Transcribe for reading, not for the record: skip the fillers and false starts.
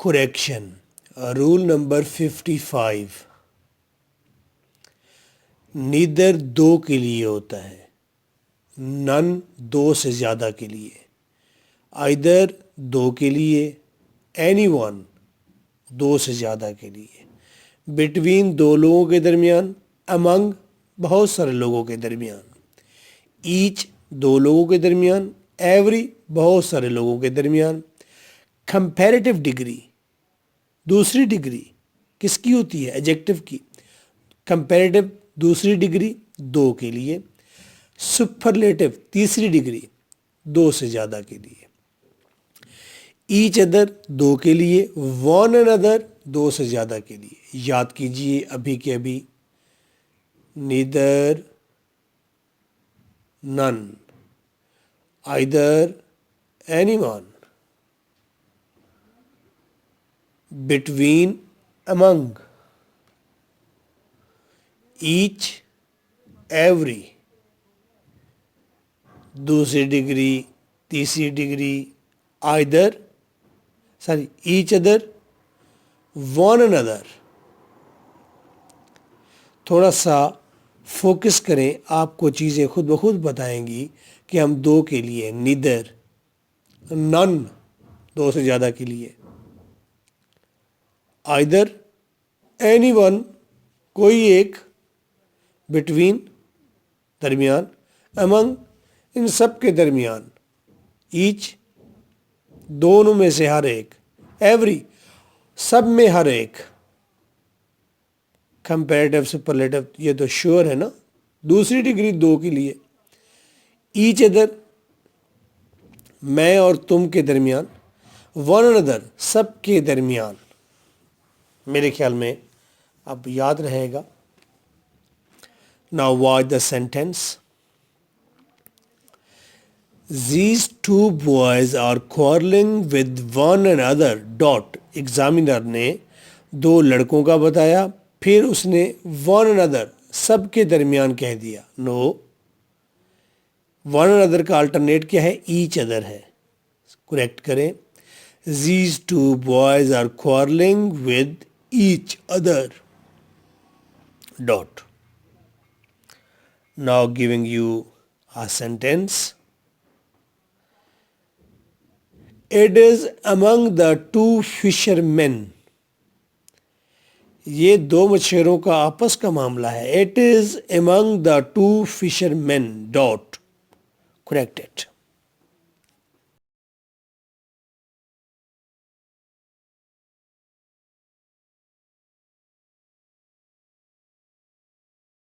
correction. Rule number 55. Neither दो के लिए होता है, नन दो से ज़्यादा के लिए, आइदर दो के लिए, एनीवन दो से ज़्यादा के लिए, बिटवीन दो लोगों के दरमियान, अमंग बहुत सारे लोगों के दरमियान, ईच दो लोगों के दरमियान, एवरी बहुत सारे लोगों के दरमियान, कंपैरेटिव डिग्री दूसरी डिग्री किसकी होती है? एडजेक्टिव की। कंपैरेटिव दूसरी डिग्री दो के लिए, सुपरलेटिव तीसरी डिग्री दो से ज़्यादा के लिए, ईच अदर दो के लिए, वन अनदर दो से ज़्यादा के लिए। याद कीजिए अभी के अभी, neither, none, either, anyone, between, among, each, every, दूसरी डिग्री तीसरी degree, either each other, one another. थोड़ा सा फोकस करें, आपको चीज़ें खुद ब खुद बताएंगी कि हम दो के लिए, नीदर, नन दो से ज़्यादा के लिए, आइदर, एनीवन कोई एक, बिटवीन दरमियान, अमंग इन सब के दरमियान, ईच दोनों में से हर एक, एवरी सब में हर एक, कंपैरेटिव सुपरलेटिव ये तो श्योर है ना। दूसरी डिग्री दो के लिए, ईच अदर मैं और तुम के दरमियान, वन अनदर सब के दरमियान। मेरे ख्याल में अब याद रहेगा। Now watch the sentence. These two boys are quarreling with one another. Dot examiner ने दो लड़कों का बताया, फिर उसने वन अनदर सब के दरमियान कह दिया। नो, वन अनदर का अल्टरनेट क्या है? ईच अदर है। करेक्ट करें। These two boys are quarreling with each other. Dot. Now giving you a sentence. It is among the two fishermen. ये दो मछुआरों का आपस का मामला है। It is among the two fishermen. Dot. Correct it.